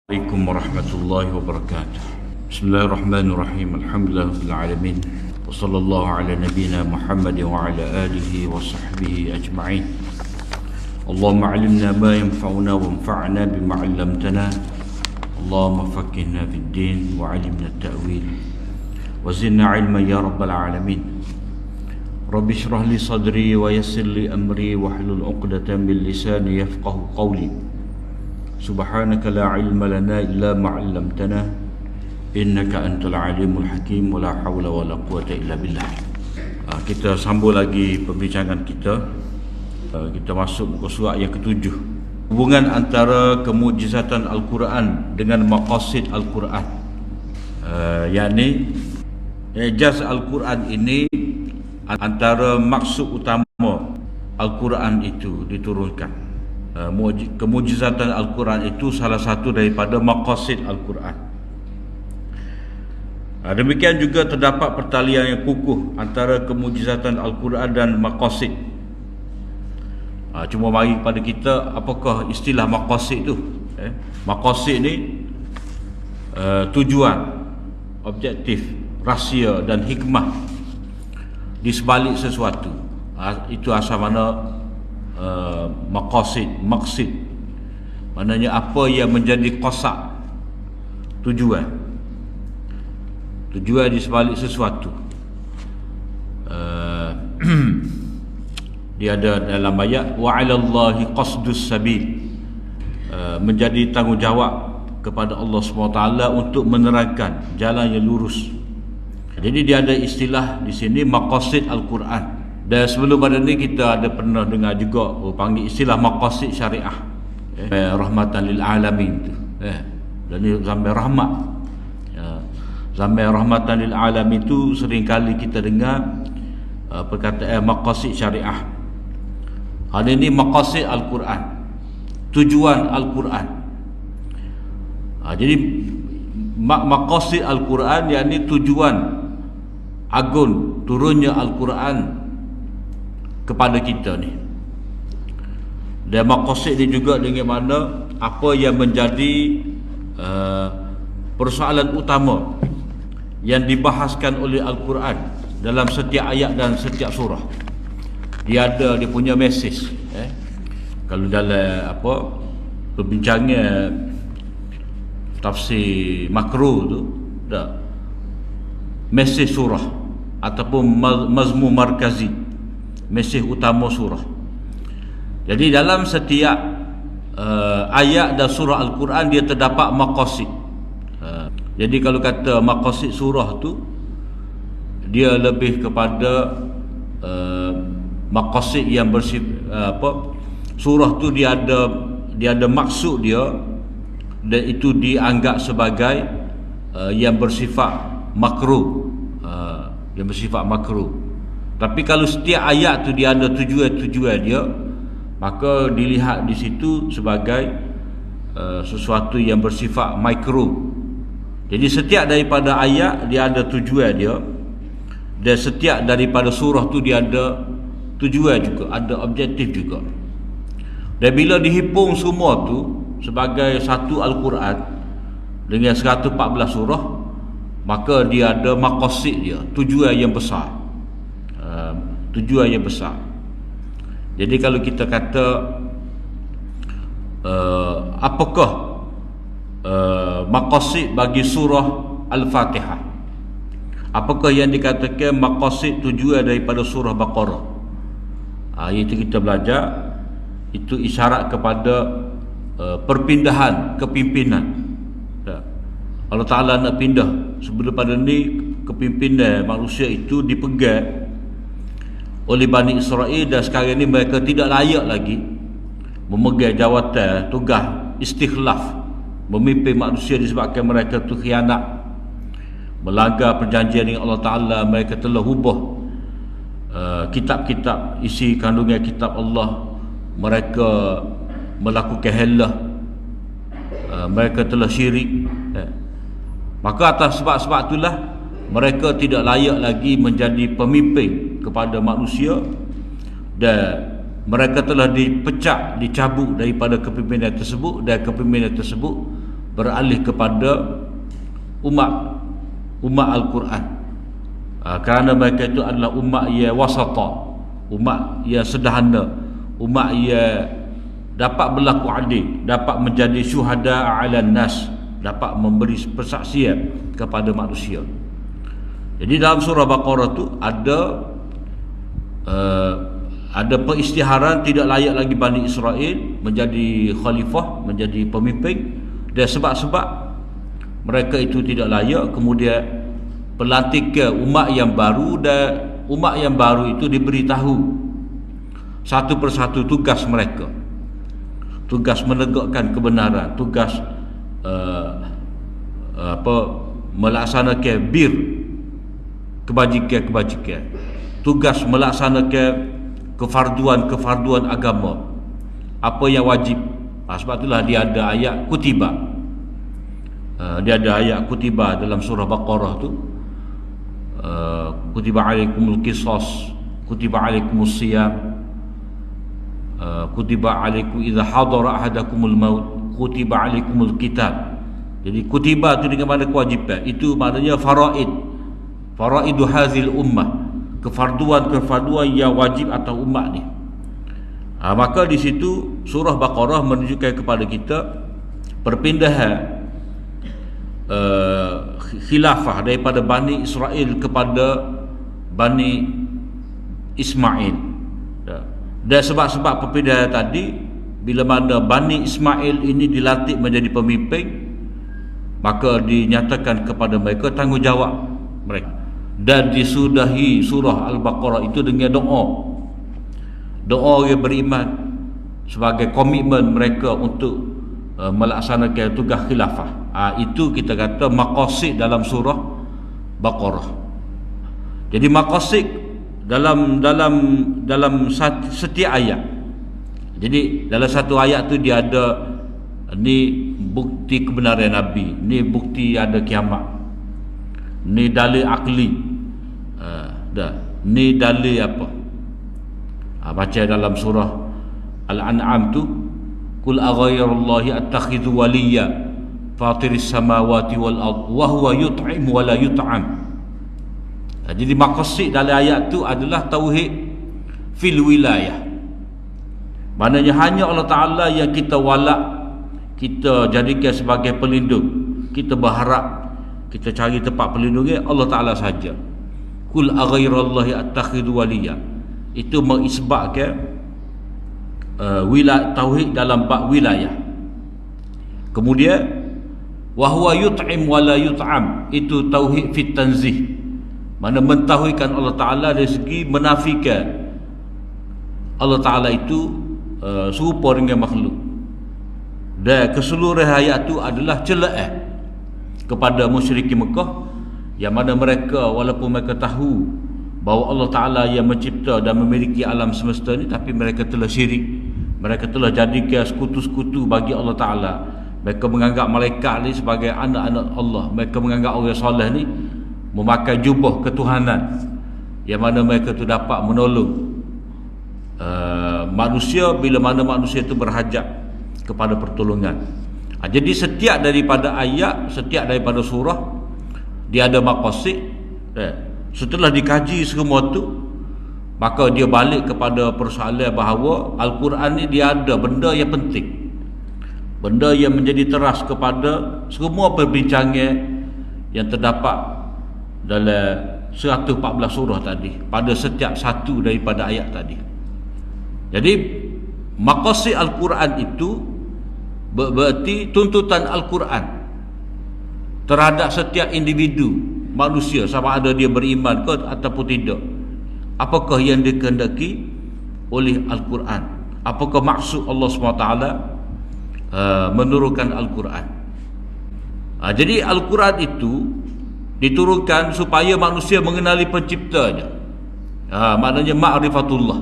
Assalamualaikum warahmatullahi wabarakatuh. Bismillahirrahmanirrahim. Alhamdulillahirabbil alamin. Wa sallallahu ala nabiyyina Muhammad wa ala alihi wa sahbihi ajma'in. Allahumma 'allimna ma yanfa'una wanfa'na bima 'allamtana. Allahumma faqqihna fid din wa 'allimna at-ta'wil. Wa zidna 'ilman ya rabbal alamin. Rabbi shrah li sadri wa yassir li amri wahlul 'uqdatam min lisani yafqahu qawli. Subhanaka la ilma lana illa ma 'allamtana innaka antal alimul hakim wa la haula wa la quwata illa billah. Kita sambung lagi perbincangan kita. Kita masuk muka surat yang ketujuh. Hubungan antara kemujizatan Al-Quran dengan maqasid Al-Quran. Yakni ijaz Al-Quran ini antara maksud utama Al-Quran itu diturunkan. Kemujizatan Al-Quran itu salah satu daripada maqasid Al-Quran. Demikian juga terdapat pertalian yang kukuh antara kemujizatan Al-Quran dan maqasid. Cuma mari kepada kita, apakah istilah maqasid itu? Maqasid ni tujuan, objektif, rahsia dan hikmah di sebalik sesuatu. Itu asal mana maqasid, maksud, maknanya apa yang menjadi qasid, tujuan di sebalik sesuatu. Dia ada dalam ayat wa 'alallahi qasdus sabil, menjadi tanggungjawab kepada Allah SWT untuk menerangkan jalan yang lurus. Jadi dia ada istilah di sini maqasid Al-Quran. Dan sebelum pada ni kita ada pernah dengar juga panggil istilah maqasid syariah, rahmatan lil alamin tu. Dan ni sampai rahmat. Sampai rahmatan lil alamin tu sering kali kita dengar perkataan maqasid syariah. Hal ini maqasid Al-Quran, tujuan Al-Quran. Jadi maqasid Al-Quran yakni tujuan agung turunnya Al-Quran kepada kita ni. Dan maqasid ni juga dengan mana apa yang menjadi persoalan utama yang dibahaskan oleh Al-Quran dalam setiap ayat dan setiap surah. Dia ada dia punya mesej. Kalau dalam perbincangan tafsir makro tu dah mesej surah ataupun mazmum markazi, mesej utama surah. Jadi dalam setiap ayat dan surah Al-Quran dia terdapat maqasid. Jadi kalau kata maqasid surah tu, dia lebih kepada maqasid yang surah tu dia ada maksud dia, dan itu dianggap sebagai yang bersifat makruh, yang bersifat makruh. Tapi kalau setiap ayat tu dia ada tujuan dia, maka dilihat di situ sebagai sesuatu yang bersifat mikro. Jadi setiap daripada ayat dia ada tujuan dia, dan setiap daripada surah tu dia ada tujuan juga, ada objektif juga. Dan bila dihimpun semua tu sebagai satu Al-Quran dengan 114 surah, maka dia ada maqasid dia, tujuan yang besar. Tujuan yang besar. Jadi kalau kita kata apakah maqasid bagi surah Al-Fatihah, apakah yang dikatakan maqasid tujuan daripada surah Baqarah, itu kita belajar, itu isyarat kepada perpindahan kepimpinan. Allah Ta'ala nak pindah. Sebelum pada ni kepimpinan manusia itu dipegang oleh Bani Israel, dan sekarang ni mereka tidak layak lagi memegang jawatan tugas istikhlaf memimpin manusia disebabkan mereka tu khianat, melanggar perjanjian dengan Allah Ta'ala. Mereka telah ubah kitab-kitab, isi kandungan kitab Allah. Mereka melakukan helah, mereka telah syirik. Maka atas sebab-sebab itulah mereka tidak layak lagi menjadi pemimpin kepada manusia, dan mereka telah dipecat, dicabut daripada kepimpinan tersebut, dan kepimpinan tersebut beralih kepada umat Al-Quran. Kerana mereka itu adalah umat yang wasata, umat yang sederhana, umat yang dapat berlaku adil, dapat menjadi syuhada 'alan nas, dapat memberi persaksian kepada manusia. Jadi dalam surah Baqarah tu ada peristiharan tidak layak lagi Bani Israel menjadi khalifah, menjadi pemimpin, dan sebab-sebab mereka itu tidak layak. Kemudian pelantikan umat yang baru, dan umat yang baru itu diberitahu satu persatu tugas mereka, tugas menegakkan kebenaran, tugas melaksanakan bir kebajikan, tugas melaksanakan kefarduan agama, apa yang wajib. Sebab itulah dia ada ayat kutiba. Dia ada ayat kutiba dalam surah Baqarah tu. Kutiba alaikumul qisas, kutiba alaikumus siyam, kutiba alaikum idza hadara ahadakumul maut, kutiba alaikumul qital. Jadi kutiba tu dengan makna kewajipan, itu maknanya faraidu hazil ummah, kefarduan yang wajib atas umat ni. Maka di situ surah Baqarah menunjukkan kepada kita perpindahan khilafah daripada Bani Israel kepada Bani Ismail. Dan sebab-sebab perpindahan tadi, bila mana Bani Ismail ini dilantik menjadi pemimpin, maka dinyatakan kepada mereka tanggungjawab mereka, dan disudahi surah Al-Baqarah itu dengan doa yang beriman sebagai komitmen mereka untuk melaksanakan tugas khilafah. Itu kita kata maqasid dalam surah Baqarah. Jadi maqasid dalam setiap ayat. Jadi dalam satu ayat tu dia ada ni bukti kebenaran Nabi, ni bukti ada kiamat, ni dalil akli, ni dalil apa. Baca dalam surah Al-An'am tu, Qul aghayrallahi attakhidhu waliya fatiris samawati wal ard wa huwa yut'im wa la yut'am. Jadi maqasid dalam ayat tu adalah tauhid fil wilayah. Maknanya hanya Allah Ta'ala yang kita walak, kita jadikan sebagai pelindung, kita berharap, kita cari tempat pelindungnya Allah Ta'ala saja. Qul aghayrallahi attakhidhu waliya, itu mengisbatkan wilayah tauhid dalam bab wilayah. Kemudian wa huwa yut'im wa la yut'am, itu tauhid fit tanzih, mana mentauhidkan Allah Ta'ala dari segi menafikan Allah Ta'ala itu serupa dengan makhluk. Dan keseluruhan ayat itu adalah celaan kepada musyrikin Mekah, yang mana mereka walaupun mereka tahu bahawa Allah Ta'ala yang mencipta dan memiliki alam semesta ni, tapi mereka telah syirik, mereka telah jadikan sekutu-sekutu bagi Allah Ta'ala. Mereka menganggap malaikat ni sebagai anak-anak Allah, mereka menganggap orang soleh ni memakai jubah ketuhanan, yang mana mereka tu dapat menolong manusia bila mana manusia itu berhajat kepada pertolongan. Jadi setiap daripada ayat, setiap daripada surah, dia ada maqasid. Setelah dikaji semua tu, maka dia balik kepada persoalan bahawa Al-Quran ni dia ada benda yang penting, benda yang menjadi teras kepada semua perbincangan yang terdapat dalam 114 surah tadi, pada setiap satu daripada ayat tadi. Jadi maqasid Al-Quran itu berarti tuntutan Al-Quran terhadap setiap individu manusia, sama ada dia beriman ke ataupun tidak. Apakah yang dikehendaki oleh Al-Quran? Apakah maksud Allah SWT menurunkan Al-Quran? Jadi Al-Quran itu diturunkan supaya manusia mengenali penciptanya. Maknanya ma'rifatullah.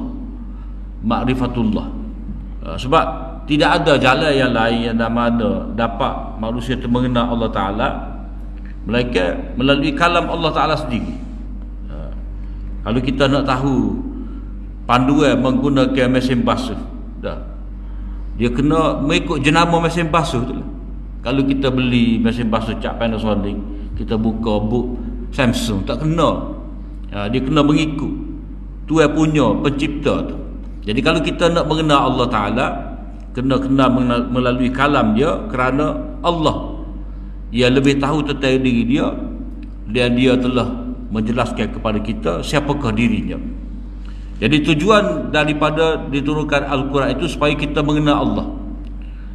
Sebab tidak ada jalan yang lain yang mana dapat manusia itu mengenal Allah Ta'ala melainkan melalui kalam Allah Ta'ala sendiri. Kalau kita nak tahu panduan menggunakan mesin basuh, dia kena mengikut jenama mesin basuh tu lah. Kalau kita beli mesin basuh cap Panasonic, kita buka book Samsung, tak kena. Dia kena mengikut Tuhan punya pencipta tu. Jadi kalau kita nak mengenal Allah Ta'ala, kena kenal melalui kalam dia, kerana Allah ia lebih tahu tentang diri dia, dan dia telah menjelaskan kepada kita siapakah dirinya. Jadi tujuan daripada diturunkan Al-Quran itu supaya kita mengenal Allah.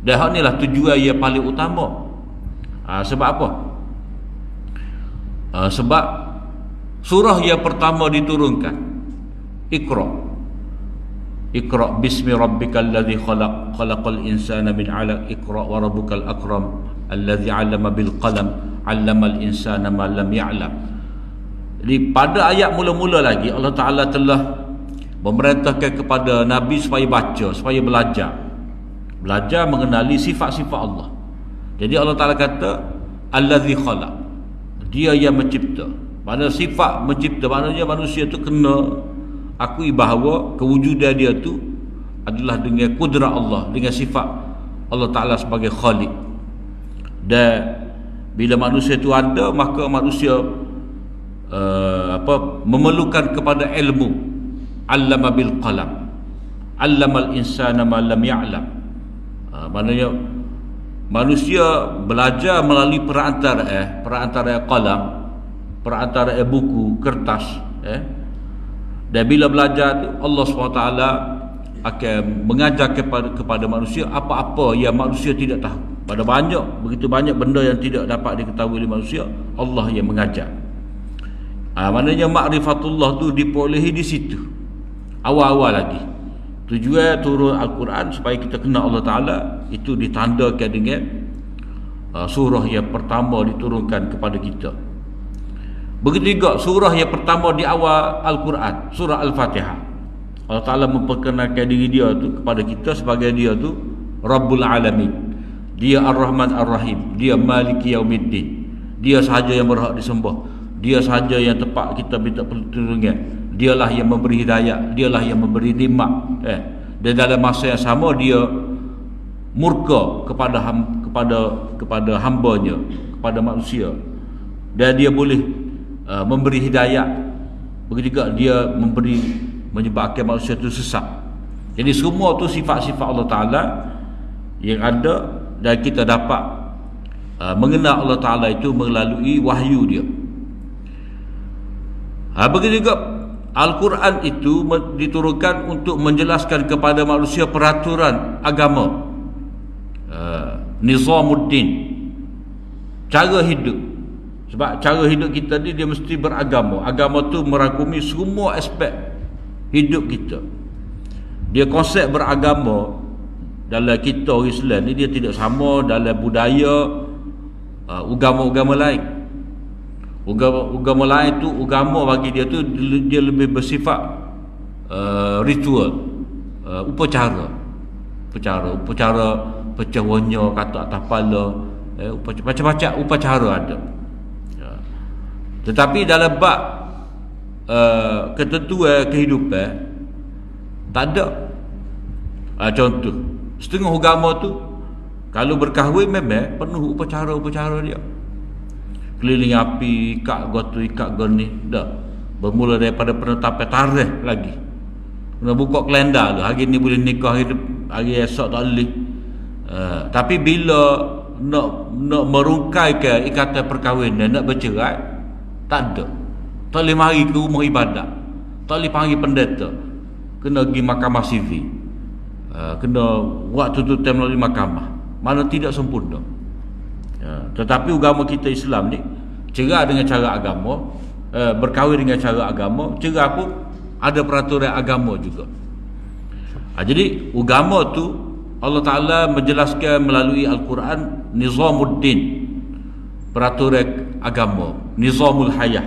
Dan hal inilah tujuan yang paling utama. Sebab apa? Sebab surah yang pertama diturunkan, Iqra. Iqra bismi rabbikal ladzi khalaq, khalaqal insana min 'alaq, Iqra wa rabbukal akram alladzi 'allama bil qalam, 'allamal insana ma lam ya'lam. Jadi pada ayat mula-mula lagi Allah Ta'ala telah memerintahkan kepada Nabi supaya baca, supaya belajar mengenali sifat-sifat Allah. Jadi Allah Ta'ala kata allazi khalaq, dia yang mencipta. Mana sifat mencipta, maknanya manusia tu kena akui bahawa kewujudan dia tu adalah dengan kudrat Allah, dengan sifat Allah Ta'ala sebagai khaliq. Dan bila manusia tu ada, maka manusia memerlukan kepada ilmu. Allama bil qalam, allamal insana ma lam ya'lam. Maknanya manusia belajar melalui perantara qalam, perantara buku, kertas. Dan bila belajar tu, Allah SWT akan mengajar kepada manusia apa-apa yang manusia tidak tahu. Pada begitu banyak benda yang tidak dapat diketahui oleh manusia, Allah yang mengajar. Maknanya ma'rifatullah tu diperolehi di situ, awal-awal lagi. Tujuan turun Al-Quran supaya kita kenal Allah Ta'ala itu ditandakan dengan surah yang pertama diturunkan kepada kita. Begitu juga surah yang pertama di awal Al-Quran, surah Al-Fatihah. Allah Ta'ala memperkenalkan diri dia tu kepada kita sebagai dia tu Rabbul Alamin, dia Ar-Rahman Ar-Rahim, dia Maliki Yaumiddin, dia sahaja yang berhak disembah, dia sahaja yang tepat kita minta pertolongan, dialah yang memberi hidayah, dialah yang memberi nikmat. Dan dalam masa yang sama dia murka kepada hamba-Nya, kepada manusia, dan dia boleh memberi hidayah. Begitu juga dia menyebabkan manusia itu sesat. Jadi semua tu sifat-sifat Allah Ta'ala yang ada, dan kita dapat mengenal Allah Ta'ala itu melalui wahyu dia. Begitu juga Al-Quran itu diturunkan untuk menjelaskan kepada manusia peraturan agama, nizamuddin, cara hidup. Sebab cara hidup kita ni dia mesti beragama. Agama tu merangkumi semua aspek hidup kita. Dia konsep beragama dalam kita orang Islam ni dia tidak sama dalam budaya agama-agama lain. Agama lain tu, agama bagi dia tu dia lebih bersifat ritual, upacara pecah wanya, kata atas kepala, macam-macam upacara ada. Tetapi dalam bab ketentuan kehidupan tak ada. Contoh, setengah agama tu kalau berkahwin memang penuh upacara-upacara dia. Keliling api, ikat gotu, ikat goni, dah. Bermula daripada penetapan tarikh lagi. Kena buka kalender tu, hari ni boleh nikah, hari esok tak boleh. Tapi bila nak merungkaikan ikatan perkahwinan, nak bercerai, tak ada. Tak boleh mari ke rumah ibadat, tak boleh panggil pendeta, kena pergi mahkamah sivil, kena buat tuntutan melalui mahkamah. Mana tidak sempurna. Tetapi agama kita Islam ni cerai dengan cara agama, berkahwin dengan cara agama, cerai pun ada peraturan agama juga. Jadi agama tu Allah Ta'ala menjelaskan melalui Al-Quran nizamuddin, peraturan agama, nizamul hayah,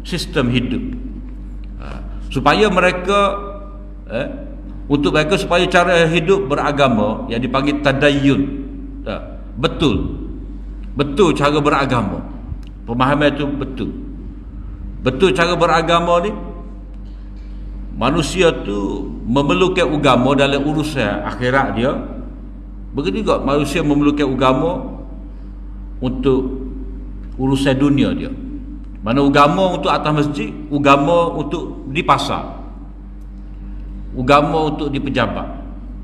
sistem hidup, supaya mereka untuk mereka supaya cara hidup beragama yang dipanggil tadayyun, betul cara beragama. Pemahaman itu betul cara beragama ni. Manusia tu memerlukan agama dalam urusan akhirat dia. Begitu juga manusia memerlukan agama untuk urusan dunia dia. Mana agama untuk atas masjid, agama untuk di pasar, agama untuk di pejabat.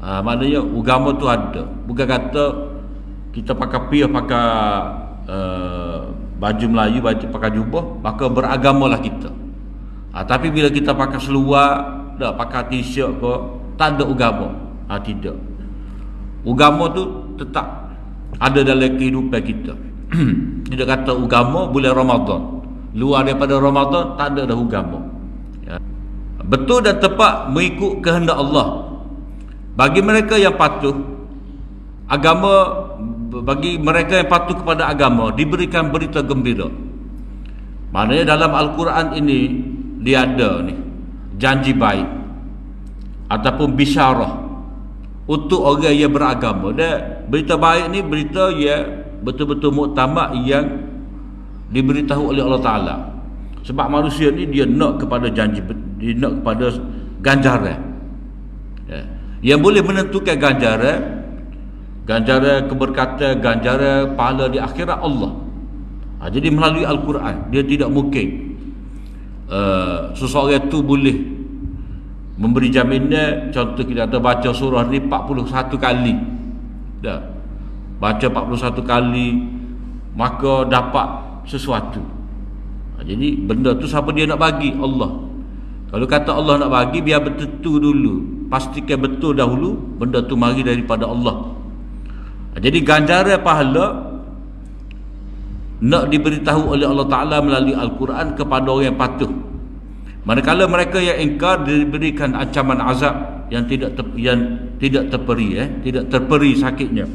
Maknanya agama tu ada. Bukan kata kita pakai baju Melayu, pakai jubah, maka beragamalah kita. Tapi bila kita pakai seluar, pakai t-shirt ke, tak ada agama. Tidak. Agama tu tetap ada dalam kehidupan kita. Tidak kata agama bulan Ramadan, luar daripada Ramadan tak ada dah agama. Betul dan tepat mengikut kehendak Allah. Bagi mereka yang patuh agama, bagi mereka yang patuh kepada agama diberikan berita gembira. Maknanya dalam Al-Quran ini dia ada ni janji baik ataupun bisyarah untuk orang yang beragama. Dan berita baik ni berita yang betul-betul muktamad, yang diberitahu oleh Allah Ta'ala. Sebab manusia ni dia nak kepada janji, dia nak kepada ganjaran. Yang boleh menentukan ganjaran keberkatan, ganjaran pahala di akhirat Allah. Jadi melalui Al-Quran. Dia tidak mungkin seseorang itu boleh memberi jaminan. Contoh kita kata baca surah ni 41 kali, baca 41 kali maka dapat sesuatu. Jadi benda tu siapa dia nak bagi? Allah. Kalau kata Allah nak bagi, biar betul dulu, pastikan betul dahulu benda tu mari daripada Allah. Jadi ganjaran pahala nak diberitahu oleh Allah Ta'ala melalui Al-Quran kepada orang yang patuh. Manakala mereka yang ingkar diberikan ancaman azab yang tidak terperi sakitnya.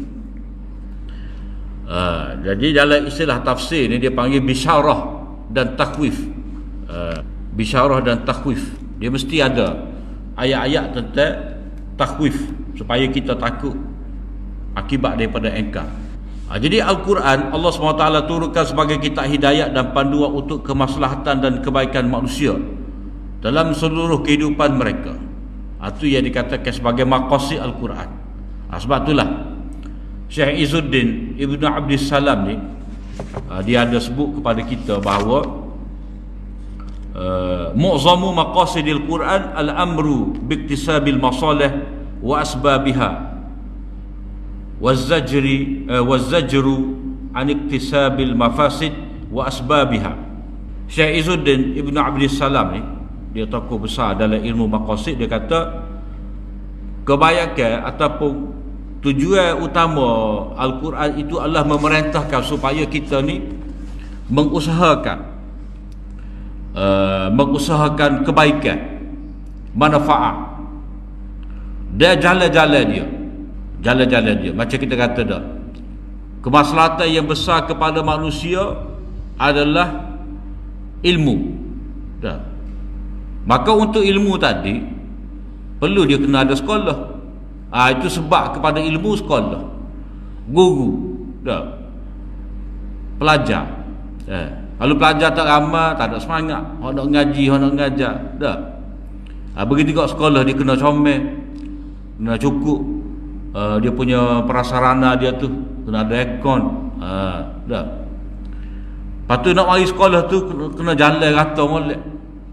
Jadi dalam istilah tafsir ni dia panggil bisyarah dan takhwif. Bisyarah dan takhwif, dia mesti ada ayat-ayat tentang takhwif supaya kita takut akibat daripada engkar. Jadi Al-Quran Allah SWT turunkan sebagai kitab hidayat dan panduan untuk kemaslahatan dan kebaikan manusia dalam seluruh kehidupan mereka. Itu yang dikatakan sebagai maqasid Al-Quran. Sebab itulah Syekh Izzuddin Ibn Abdis Salam ni dia ada sebut kepada kita bahawa mu'zamu maqasidil Quran al-amru biktisabil masalih wa asbabiha waz-zajru an iktisabil mafasid wa asbabiha. Syekh Izzuddin Ibn Abdis Salam ni, dia tokoh besar dalam ilmu maqasid. Dia kata kebanyakan ataupun tujuan utama Al-Quran itu adalah memerintahkan supaya kita ni mengusahakan kebaikan, manfaat dan jalan-jalan dia. Macam kita kata dah, kemaslahatan yang besar kepada manusia adalah ilmu dah. Maka untuk ilmu tadi perlu dia kena ada sekolah. Itu sebab kepada ilmu sekolah, guru dah, pelajar. Kalau pelajar tak ramai, tak ada semangat. Orang nak ngaji, orang nak ngajar dah. Begitu juga sekolah, dia kena comel, kena cukup. Dia punya prasarana dia tu kena ada aircon. Dah. Lepas tu nak mari sekolah tu kena jalan rata molek.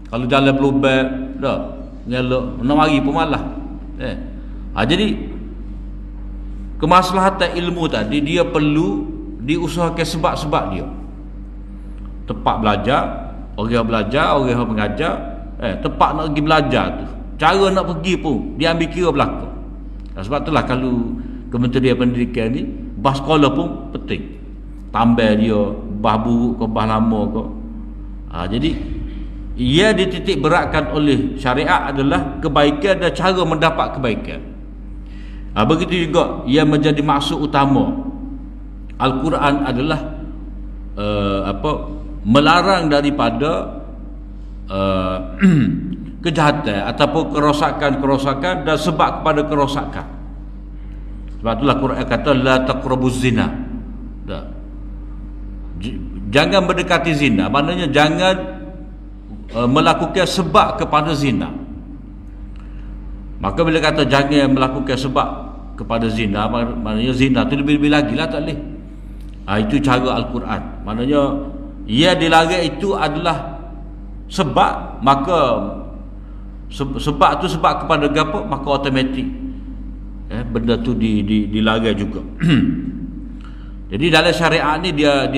Kalau jalan pelubang dah, ngelok nak mari pun malah. Jadi kemaslahatan ilmu tadi dia perlu diusahakan sebab-sebab dia. Tempat belajar, orang mengajar, tempat nak pergi belajar tu, cara nak pergi pun dia ambil kira belakang. Sebab itulah kalau Kementerian Pendidikan ni, bas sekolah pun penting. Tambah dia bah buruk ke bah lama ke. Jadi ia dititik beratkan oleh syariat adalah kebaikan dan cara mendapat kebaikan. Begitu juga yang menjadi maksud utama Al-Quran adalah melarang daripada kejahatan ataupun kerosakan dan sebab kepada kerosakan. Sebab itulah Quran kata la taqrabuz zina. Jangan mendekati zina, maknanya jangan melakukan sebab kepada zina. Maka bila kata jangan melakukan sebab kepada zina, maknanya zina tu lebih-lebih lagi lah, tak boleh. Itu cara Al-Quran. Maknanya ia dilarang itu adalah sebab, maka sebab tu sebab kepada gapo, maka automatik benda tu dilarang juga. Jadi dalam syariat ni dia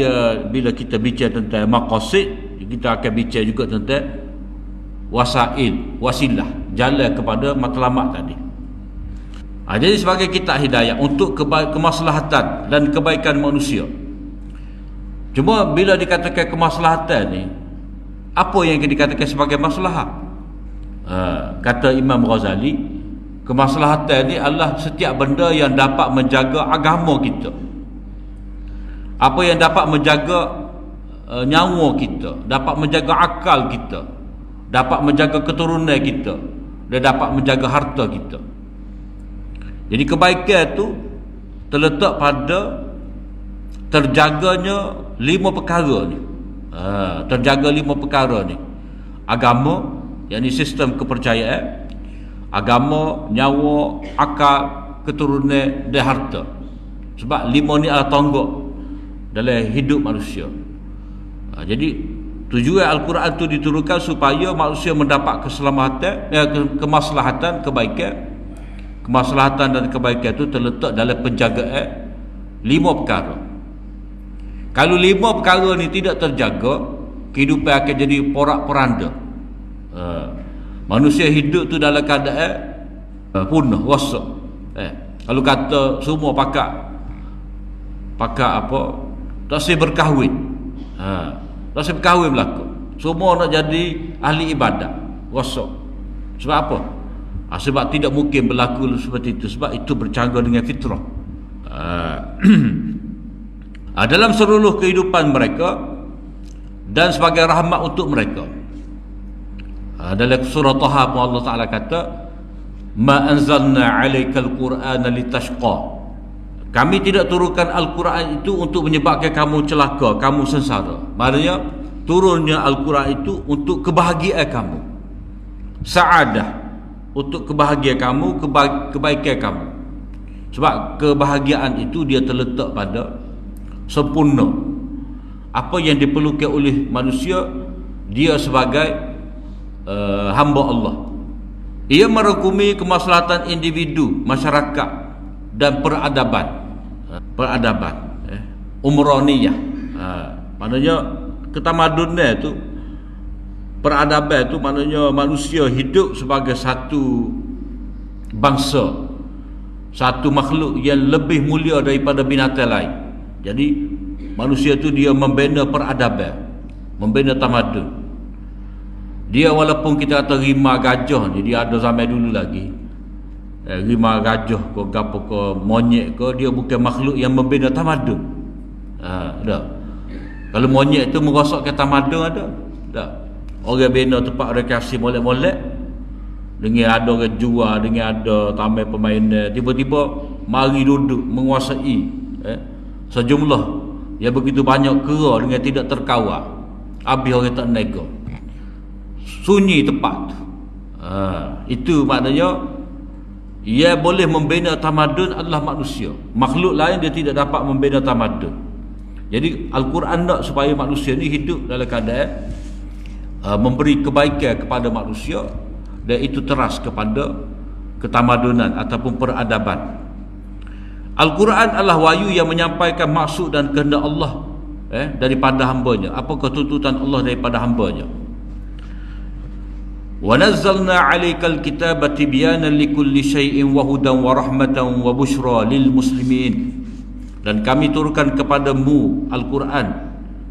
bila kita bicara tentang maqasid, kita akan bicara juga tentang wasilah, jalan kepada matlamat tadi. Jadi sebagai kitab hidayah untuk kemaslahatan dan kebaikan manusia. Cuma bila dikatakan kemaslahatan ni, apa yang dikatakan sebagai maslahat? Kata Imam Ghazali, kemaslahatan ni adalah setiap benda yang dapat menjaga agama kita, apa yang dapat menjaga nyawa kita, dapat menjaga akal kita, dapat menjaga keturunan kita, dan dapat menjaga harta kita. Jadi kebaikan tu terletak pada terjaganya 5 perkara ni. Terjaga 5 perkara ni: agama, yakni sistem kepercayaan, agama, nyawa, akal, keturunan dan harta. Sebab 5 ni adalah tonggak dalam hidup manusia. Jadi tujuan Al-Quran tu diturunkan supaya manusia mendapat keselamatan, kemaslahatan, kebaikan. Kemaslahatan dan kebaikan itu terletak dalam penjagaan 5 perkara. Kalau 5 perkara ni tidak terjaga, kehidupan akan jadi porak-poranda. Manusia hidup tu dalam keadaan punah, rosak. Kalau kata semua pakat apa, tak boleh berkahwin. Tak boleh berkahwin berlaku. Semua nak jadi ahli ibadat, rosak. Sebab apa? Sebab tidak mungkin berlaku seperti itu. Sebab itu bercanggah dengan fitrah. Dalam seluruh kehidupan mereka dan sebagai rahmat untuk mereka. Dalam surah Taha pun Allah Ta'ala kata, ma anzalna alaikal qur'ana litashqa. Kami tidak turunkan Al-Quran itu untuk menyebabkan kamu celaka, kamu sengsara. Maksudnya turunnya Al-Quran itu untuk kebahagiaan kamu, sa'adah, untuk kebahagiaan kamu, kebaikan kamu. Sebab kebahagiaan itu dia terletak pada sempurna. Apa yang diperlukan oleh manusia, dia sebagai hamba Allah. Ia merangkumi kemaslahatan individu, masyarakat dan peradaban. Umraniyah. Maknanya ketamadunan itu, peradaban itu maknanya manusia hidup sebagai satu bangsa, satu makhluk yang lebih mulia daripada binatang lain. Jadi manusia itu dia membina peradaban, membina tamadun. Dia walaupun kita kata rimah gajah ni, dia ada zaman dulu lagi, rimah gajah ke gapo ke monyet ke, dia bukan makhluk yang membina tamadun. Dah. Kalau monyet itu merosakkan tamadun ada? Tak. Orang bina tempat rekreasi molek-molek, dengan ada orang jual, dengan ada taman permainan, tiba-tiba mari duduk menguasai sejumlah yang begitu banyak kera dengan tidak terkawal. Habis orang tak nega, sunyi tempat. Itu maknanya ia boleh membina tamadun adalah manusia. Makhluk lain dia tidak dapat membina tamadun. Jadi Al-Quran nak supaya manusia ni hidup dalam keadaan memberi kebaikan kepada manusia, dan itu teras kepada ketamadunan ataupun peradaban. Al-Quran adalah wahyu yang menyampaikan maksud dan kehendak Allah daripada hambanya. Apakah tuntutan Allah daripada hambanya? Wa nazzalna 'alaikal kitaba tibyanan likulli syai'in wa hudan wa rahmatan wa busyra lil muslimin. Dan kami turunkan kepadamu Al-Quran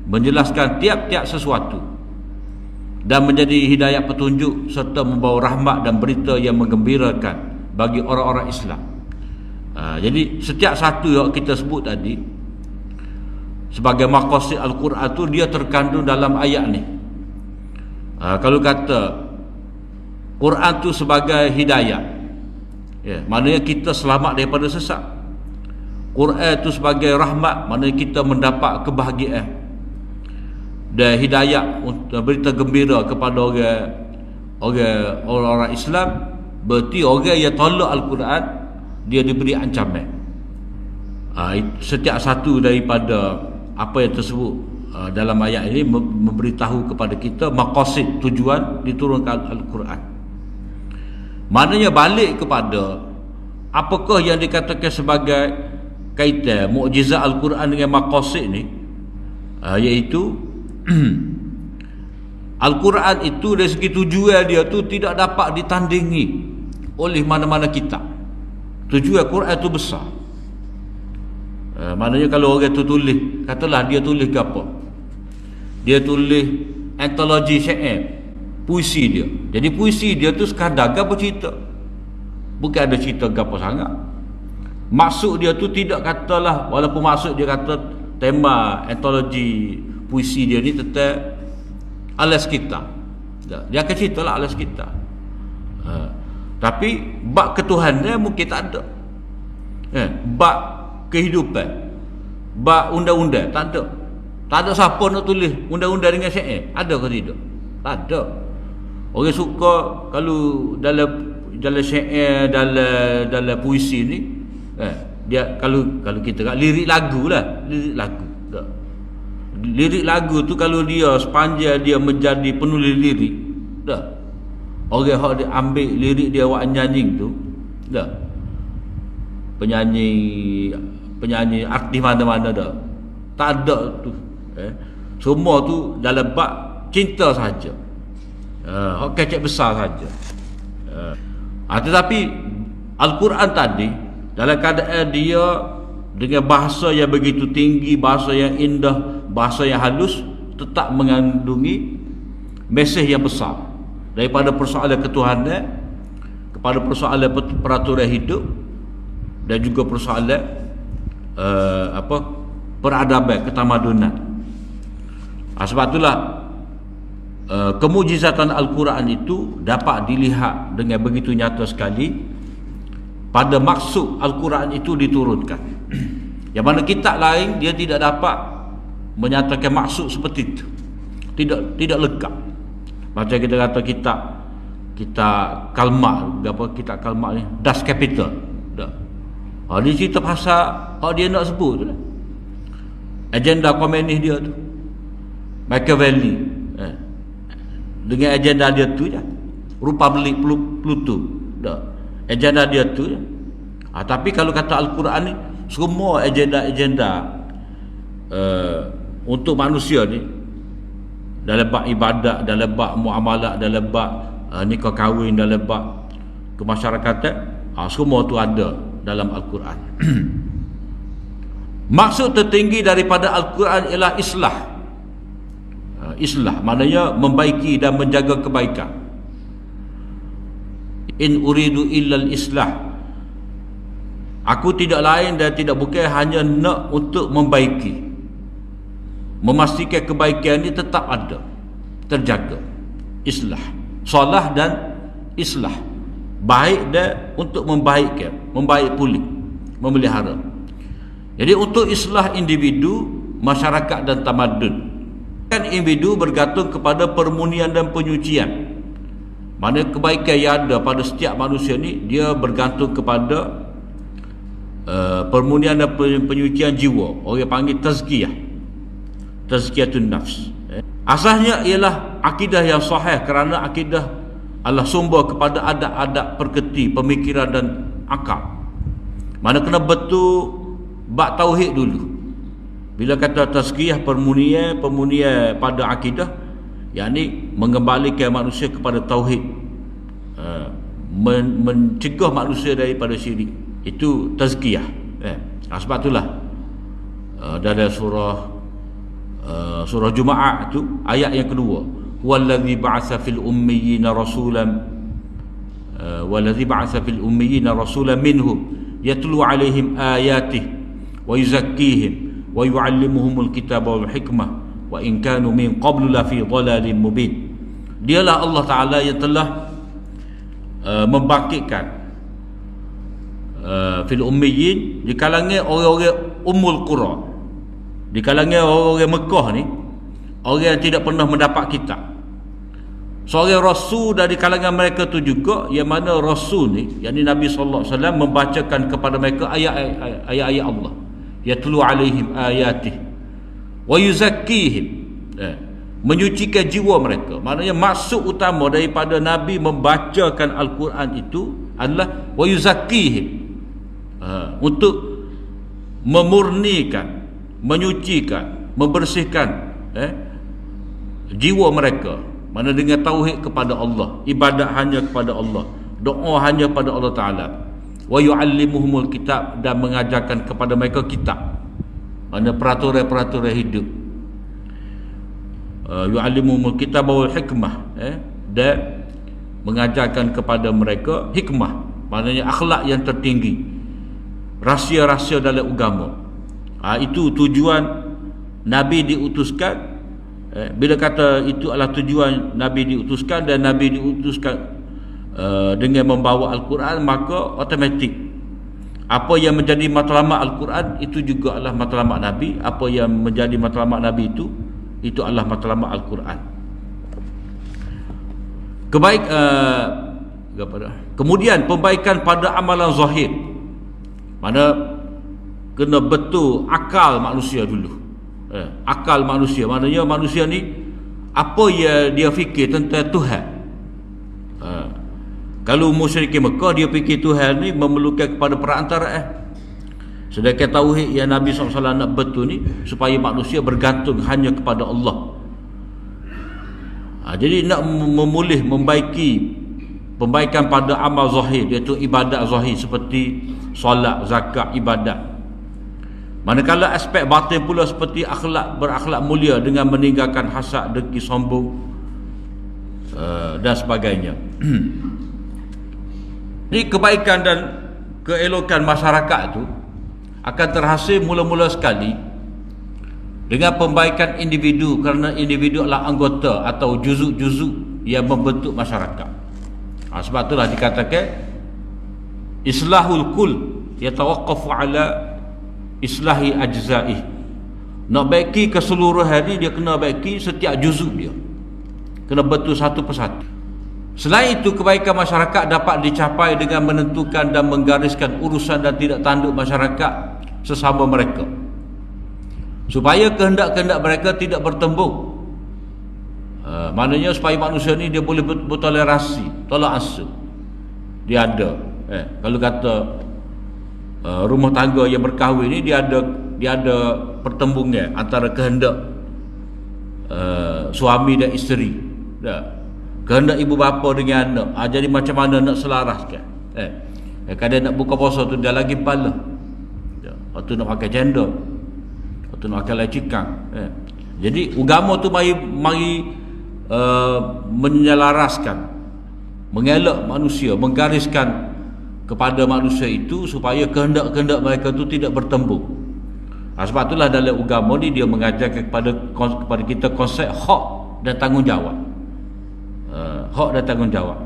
menjelaskan tiap-tiap sesuatu dan menjadi hidayah petunjuk serta membawa rahmat dan berita yang menggembirakan bagi orang-orang Islam. Jadi setiap satu yang kita sebut tadi sebagai maqasid Al-Quran tu dia terkandung dalam ayat ni. Kalau kata Quran tu sebagai hidayah, maknanya kita selamat daripada sesat. Quran tu sebagai rahmat, maknanya kita mendapat kebahagiaan dan hidayah untuk berita gembira kepada orang-orang Islam. Berarti orang yang tolak Al-Quran dia diberi ancaman. Setiap satu daripada apa yang tersebut dalam ayat ini memberitahu kepada kita maqasid, tujuan diturunkan Al-Quran. Maknanya balik kepada apakah yang dikatakan sebagai kaitan mukjizat Al-Quran dengan maqasid ni, iaitu Al-Quran itu dari segi tujuan dia tu tidak dapat ditandingi oleh mana-mana kitab. Tujuan Al-Quran itu besar. Maknanya kalau orang tu tulis, katalah dia tulis ke apa, dia tulis antologi syair, puisi dia. Jadi puisi dia tu sekadar gapo cerita, bukan ada cerita gapo sangat. Maksud dia tu tidak katalah, walaupun maksud dia kata tema antologi puisi dia ni tentang alas kita, dia akan cerita lah alas kita. Tapi bab ketuhanan mungkin tak ada. Bab kehidupan, bab undang-undang tak ada. Tak ada siapa nak tulis undang-undang dengan syair, ada ke tidak? Tak ada. Orang suka kalau dalam syair, dalam puisi ni, dia kalau kita kat lirik lagu lah, lirik lagu. Tak. Lirik lagu tu kalau dia sepanjang dia menjadi penulis lirik, dah. Orang hak dia ambil lirik dia awak nyanyi tu, dah. Penyanyi artis mana-mana dah. Tak ada tu. Semua tu dalam bab cinta saja. Hak kecek besar saja. Tetapi Al-Quran tadi dalam keadaan dia dengan bahasa yang begitu tinggi, bahasa yang indah, bahasa yang halus, tetap mengandungi mesej yang besar daripada persoalan ketuhanan kepada persoalan peraturan hidup dan juga persoalan peradaban, ketamadunan. Sebab itulah kemujizatan Al-Quran itu dapat dilihat dengan begitu nyata sekali pada maksud Al-Quran itu diturunkan. Yang mana kitab lain dia tidak dapat menyatakan maksud seperti itu. Tidak lengkap. Macam kita kata kitab Karl Marx, kitab Karl Marx ni Das Kapital. Dia cerita pasal dia nak sebut tu lah. Agenda komunis dia tu, Machiavelli, dengan agenda dia tu je, Republik Pluto, agenda dia tu je. Tapi kalau kata Al-Quran ni, semua agenda untuk manusia ni, dalam bab ibadat, dalam bab muamalat, dalam bab nikah kahwin, dalam bab kemasyarakatan, semua tu ada dalam Al-Quran. Maksud tertinggi daripada Al-Quran ialah islah. Islah maknanya membaiki dan menjaga kebaikan. In uridu illal islah, aku tidak lain dan tidak bukan hanya nak untuk membaiki, memastikan kebaikan ini tetap ada, terjaga. Islah, salah dan islah, baik dan untuk membaikkan, membaik pulih, memelihara. Jadi untuk islah individu, masyarakat dan tamadun, kan individu bergantung kepada permunian dan penyucian. Mana kebaikan yang ada pada setiap manusia ni, dia bergantung kepada permunian dan penyucian jiwa. Orang panggil tazkiyah, tazkiyatun nafs. Asalnya ialah akidah yang sahih, kerana akidah adalah sumber kepada adab-adab perketi, pemikiran dan akal. Mana kena betul bab tauhid dulu. Bila kata tazkiyah, permunian pada akidah, yakni mengembalikan manusia kepada tauhid, mencegah manusia daripada syirik, itu tazkiyah. Sebab itulah dalam surah Jumaat itu ayat yang kedua, huwallazi ba'atsa fil ummiyina rasulan wallazi ba'atsa fil ummiyina rasulan minhum yatlu 'alaihim ayatihi wa yuzakkihim wa yu'allimuhumul kitaba wal hikmah wa in kanu min qablu la fi dhalalin mubin. Dialah Allah Taala yang telah membangkitkan fil ummiyin, di kalangan orang-orang ummul qura, di kalangan orang-orang Mekah ni, orang yang tidak pernah mendapat kitab, seorang rasul dari kalangan mereka tu juga, yang mana rasul ni, yakni Nabi sallallahu alaihi wasallam, membacakan kepada mereka ayat-ayat Allah yatlu alaihim ayatih wa yuzakkihim, menyucikan jiwa mereka. Maknanya maksud utama daripada Nabi membacakan Al-Quran itu adalah wa yuzakkihim, untuk memurnikan, menyucikan, membersihkan jiwa mereka. Mana dengan tauhid kepada Allah, ibadat hanya kepada Allah, doa hanya pada Allah Ta'ala. Wa yu'allimuhumul kitab, dan mengajarkan kepada mereka kitab, mana peraturan-peraturan hidup. Yu'allimuhumul kitab wal hikmah, dan mengajarkan kepada mereka hikmah, maknanya akhlak yang tertinggi, rahsia-rahsia dalam agama. Itu tujuan Nabi diutuskan. Bila kata itu adalah tujuan Nabi diutuskan, dan Nabi diutuskan dengan membawa Al-Quran, maka automatik apa yang menjadi matlamat Al-Quran itu juga adalah matlamat Nabi. Apa yang menjadi matlamat Nabi itu adalah matlamat Al-Quran. Kemudian pembaikan pada amalan zahir, mana kena betul akal manusia dulu. Akal manusia, maknanya manusia ni apa yang dia fikir tentang Tuhan. Kalau musyrikin Mekah, dia fikir Tuhan ni memerlukan kepada perantaraan. Sedangkan tauhid yang Nabi SAW nak betul ni supaya manusia bergantung hanya kepada Allah. Jadi nak memulih, pembaikan pada amal zahir, iaitu ibadat zahir seperti solat, zakat, ibadat. Manakala aspek batin pula seperti berakhlak mulia dengan meninggalkan hasad, dengki, sombong, dan sebagainya. Ini kebaikan dan keelokan masyarakat itu akan terhasil mula-mula sekali dengan pembaikan individu, kerana individu adalah anggota atau juzuk-juzuk yang membentuk masyarakat. Sebab itulah dikatakan islahul kul yatawaqqafu ala islahi ajza'ih. Nak baiki keseluruhan ni, dia kena baiki setiap juzuk dia, kena betul satu persatu. Selain itu, kebaikan masyarakat dapat dicapai dengan menentukan dan menggariskan urusan dan tidak tanduk masyarakat sesama mereka, supaya kehendak-kehendak mereka tidak bertembung. Maknanya supaya manusia ni dia boleh bertolerasi, tolak ansur. Dia ada kalau kata rumah tangga yang berkahwin ni, dia ada pertembungan antara kehendak suami dan isteri. Kehendak ibu bapa dengan anak. Jadi macam mana nak selaraskan? Kadang nak buka puasa tu dia lagi bala. Waktu nak pakai cendol, waktu nak pakai lecikang. Jadi agama tu mari menyelaraskan, mengelak manusia, menggariskan kepada manusia itu supaya kehendak-kehendak mereka itu tidak bertembung. Sebab itulah dalam agama ni dia mengajarkan kepada kita konsep hak dan tanggungjawab. Hak dan tanggungjawab.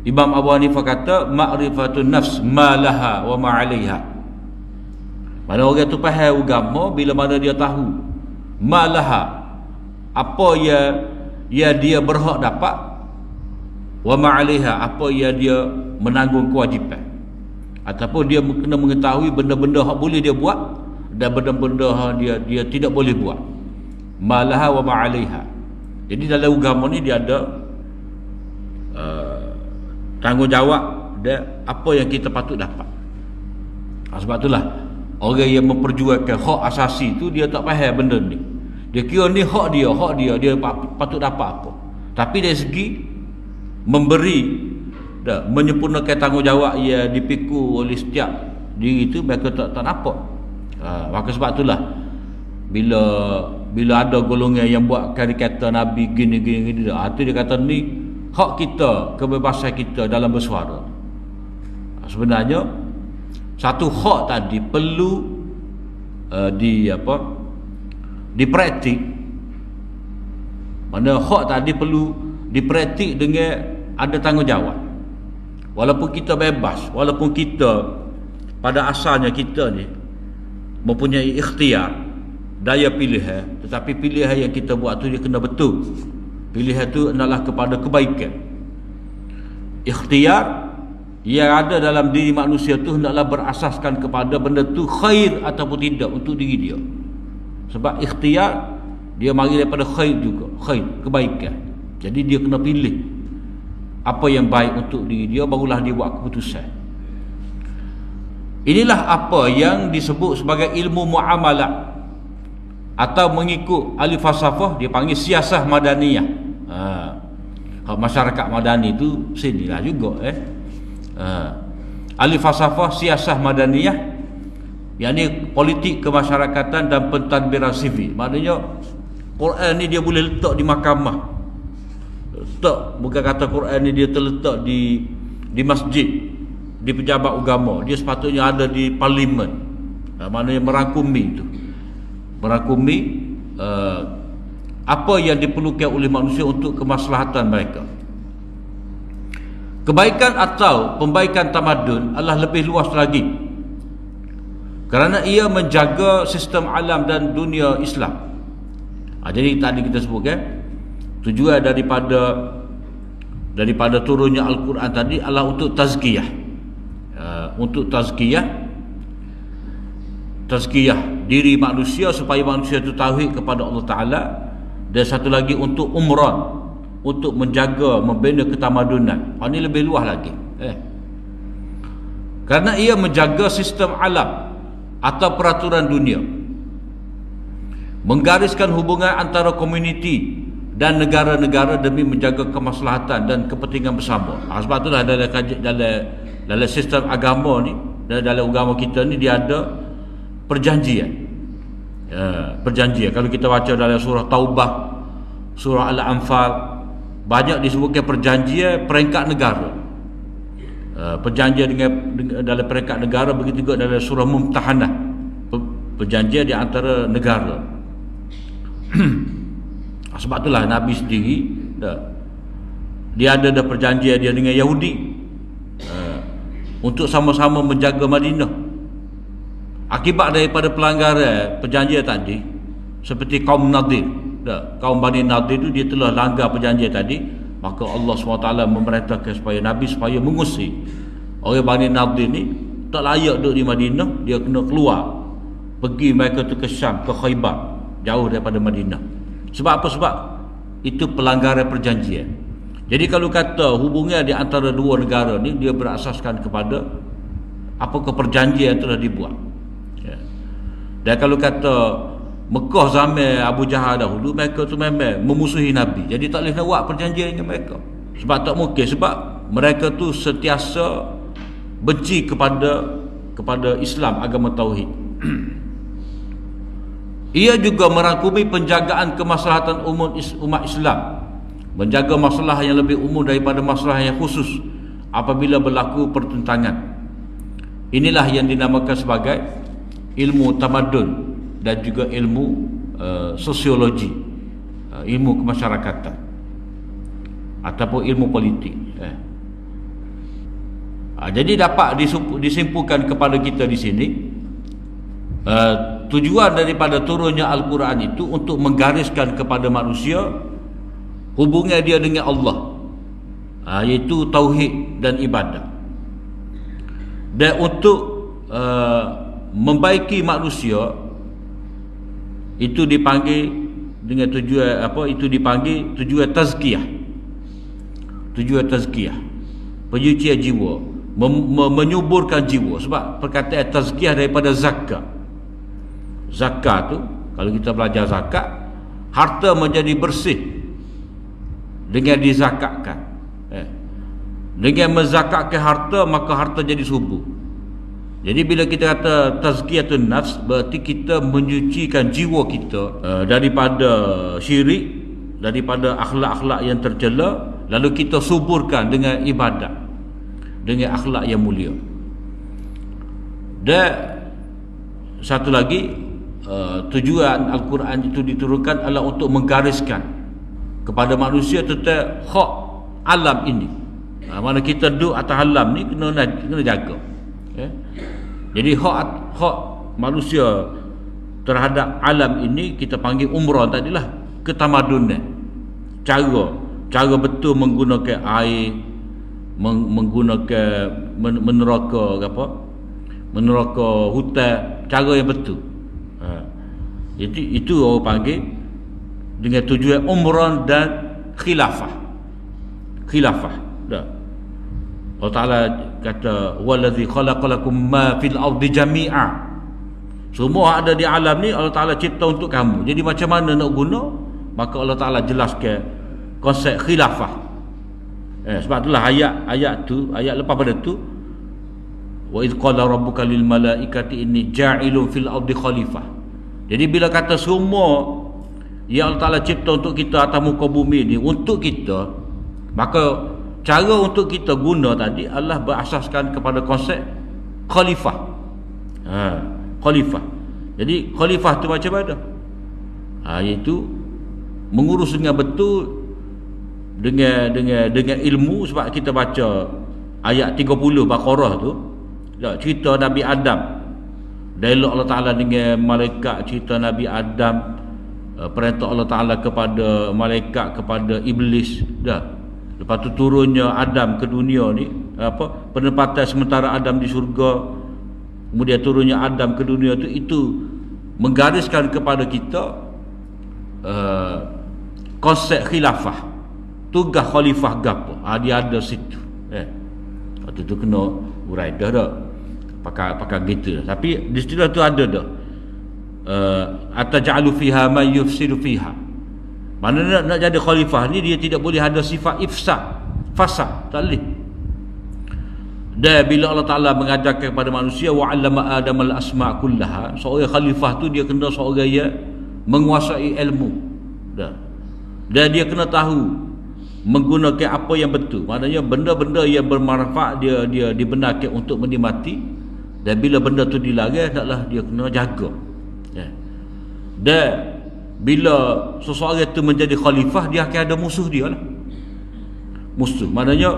Imam Abu Hanifah kata ma'rifatun nafs ma laha wa ma 'alaiha. Mana orang tu faham agama bila mana dia tahu ma laha, apa yang dia berhak dapat, wa ma 'alaiha, apa yang dia menanggung kewajipan. Ataupun dia kena mengetahui benda-benda hak boleh dia buat dan benda-benda hak dia tidak boleh buat. Ma laha wa ma 'alaiha. Jadi dalam agama ni dia ada tanggungjawab dan apa yang kita patut dapat. Sebab itulah orang yang memperjuangkan hak asasi tu dia tak faham benda ni. Dia kira ni hak dia patut dapat apa. Tapi dari segi memberi dan menyempurnakan tanggungjawab yang dipikul oleh setiap diri tu, mereka tak nampak. Maka sebab itulah bila ada golongan yang buat karikatur Nabi gini, itu dia kata ni hak kita, kebebasan kita dalam bersuara. Sebenarnya satu hak tadi perlu dipraktik. Mana hak tadi perlu dipraktik dengan ada tanggungjawab. Walaupun kita bebas, walaupun kita pada asalnya kita ni mempunyai ikhtiar, daya pilihan, tetapi pilihan yang kita buat tu dia kena betul. Pilihan tu adalah kepada kebaikan. Ikhtiar yang ada dalam diri manusia tu hendaklah berasaskan kepada benda tu khair ataupun tidak untuk diri dia. Sebab ikhtiar dia mari daripada khair juga, khair, kebaikan. Jadi dia kena pilih apa yang baik untuk diri dia, barulah dia buat keputusan. Inilah apa yang disebut sebagai ilmu muamalah, atau mengikut ahli falsafah dia panggil siasah madaniyah. Masyarakat madani tu sinilah juga ahli falsafah siasah madaniyah, yakni politik kemasyarakatan dan pentadbiran sivil. Maknanya Quran ni dia boleh letak di mahkamah, letak, bukan kata Quran ni dia terletak di masjid, di pejabat agama, dia sepatutnya ada di parlimen. Maknanya merangkumi itu, merangkumi apa yang diperlukan oleh manusia untuk kemaslahatan mereka. Kebaikan atau pembaikan tamadun adalah lebih luas lagi, kerana ia menjaga sistem alam dan dunia Islam. Jadi tadi kita sebutkan tujuan daripada turunnya Al-Quran tadi adalah untuk tazkiyah, untuk tazkiyah diri manusia supaya manusia itu tauhid kepada Allah Ta'ala, dan satu lagi untuk umran, untuk menjaga, membina ketamadunan. Ini lebih luas lagi, kerana ia menjaga sistem alam atau peraturan dunia, menggariskan hubungan antara komuniti dan negara-negara demi menjaga kemaslahatan dan kepentingan bersama. Sebab itulah dalam sistem agama ni, dalam agama kita ni, dia ada perjanjian. Perjanjian, kalau kita baca dalam surah Taubah, surah Al-Anfal, banyak disebutkan perjanjian peringkat negara. Perjanjian dengan dalam peringkat negara, begitu juga dalam surah Mumtahanah, perjanjian di antara negara. Sebab itulah Nabi sendiri dia ada perjanjian dia dengan Yahudi untuk sama-sama menjaga Madinah. Akibat daripada pelanggaran perjanjian tadi, seperti kaum Nadir, kaum Bani Nadir itu dia telah langgar perjanjian tadi, maka Allah SWT memerintahkan supaya Nabi supaya mengusir orang Bani Nadir ni, tak layak duduk di Madinah, dia kena keluar, pergi mereka tu ke Syam, ke Khaybar, jauh daripada Madinah. Sebab apa? Sebab itu pelanggaran perjanjian. Jadi kalau kata hubungan di antara dua negara ni, dia berasaskan kepada apakah perjanjian yang telah dibuat. Dan kalau kata Mekah zaman Abu Jahal dahulu, mereka tu memang memusuhi Nabi, jadi tak boleh nak buat perjanjian dengan mereka. Sebab tak mungkin, sebab mereka tu sentiasa benci kepada Islam, agama tauhid. Ia juga merangkumi penjagaan kemaslahatan umat Islam, menjaga masalah yang lebih umum daripada masalah yang khusus apabila berlaku pertentangan. Inilah yang dinamakan sebagai ilmu tamadun dan juga ilmu sosiologi, ilmu kemasyarakatan ataupun ilmu politik. Jadi dapat disimpulkan kepada kita di sini, tujuan daripada turunnya Al-Quran itu untuk menggariskan kepada manusia hubungan dia dengan Allah, iaitu tauhid dan ibadah, dan untuk membaiki manusia itu dipanggil dengan tujuan apa? Itu dipanggil tujuan tazkiyah. Tujuan tazkiyah, penyucian jiwa, menyuburkan jiwa. Sebab perkataan tazkiyah daripada zakat. Zakat tu, kalau kita belajar zakat, harta menjadi bersih dengan dizakatkan. Dengan menzakatkan harta, maka harta jadi subur. Jadi bila kita kata tazkiyatun nafs, berarti kita menyucikan jiwa kita daripada syirik, daripada akhlak-akhlak yang tercela, lalu kita suburkan dengan ibadat, dengan akhlak yang mulia. Dan satu lagi, tujuan Al-Quran itu diturunkan adalah untuk menggariskan kepada manusia tentang hak alam ini. Mana kita duduk atas alam ni kena jaga. Jadi hak manusia terhadap alam ini kita panggil umrah tadilah, ketamadunan, cara betul menggunakan air, menggunakan meneraka apa, meneraka hutan cara yang betul. Jadi itu orang panggil dengan tujuan umran dan khilafah. Dah. Allah Ta'ala kata wallazi khalaqalakum ma fil ardi jami'a. Semua ada di alam ni Allah Ta'ala cipta untuk kamu. Jadi macam mana nak guna? Maka Allah Ta'ala jelaskan konsep khilafah. Sebab itulah ayat lepas pada tu, wa idh qala rabbuka lil malaikati inni ja'ilun fil ardi khalifah. Jadi bila kata semua yang Allah Ta'ala cipta untuk kita atas muka bumi ni untuk kita, maka cara untuk kita guna tadi Allah berasaskan kepada konsep khalifah. Khalifah. Jadi khalifah tu macam mana? Iaitu mengurus dengan betul, dengan ilmu. Sebab kita baca ayat 30 Baqarah tu, cerita Nabi Adam, dialog Allah Ta'ala dengan malaikat, cerita Nabi Adam, perintah Allah Ta'ala kepada malaikat, kepada iblis. Lepas tu turunnya Adam ke dunia ni, penempatan sementara Adam di syurga, kemudian turunnya Adam ke dunia tu, itu menggariskan kepada kita konsep khilafah, tugas khalifah gapo. Dia ada situ. Waktu tu kena urai dah pakai gitu. Tapi di situ tu ada dah. Ataj'alu fiha man yufsidu fiha. Mana nak jadi khalifah ni dia tidak boleh ada sifat fasad, tak boleh. Dan bila Allah Ta'ala mengajarkan kepada manusia wa 'allama Adam al-asma' kullaha, seorang khalifah tu dia kena seorang yang menguasai ilmu. Dan dia kena tahu menggunakan apa yang betul. Maknanya benda-benda yang bermanfaat dia dibenarkan untuk menikmati, dan bila benda tu dilarang hendaklah dia kena jaga. Dan bila seseorang itu menjadi khalifah, dia akan ada musuh dia lah. Musuh maknanya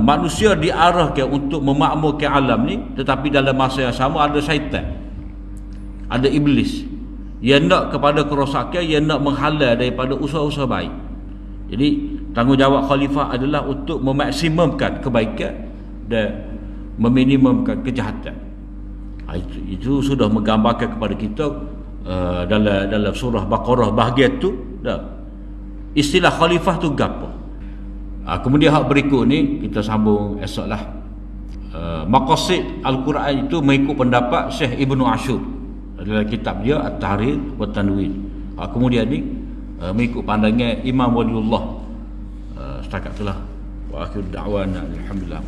manusia diarahkan untuk memakmurkan alam ni, tetapi dalam masa yang sama ada syaitan, ada iblis yang nak kepada kerosakan, yang nak menghalang daripada usaha-usaha baik. Jadi tanggungjawab khalifah adalah untuk memaksimumkan kebaikan dan meminimumkan kejahatan. Itu sudah menggambarkan kepada kita dalam surah Baqarah bahagian tu istilah khalifah tu gapo. Kemudian hak berikut ni kita sambung esoklah. Maqasid Al-Quran itu mengikut pendapat Syekh Ibnu Ashur dalam kitab dia At-Tahrir wa Tanwir. Kemudian ni mengikut pandangan Imam Waliullah. Setakat itulah. Wa akhir da'wana alhamdulillah.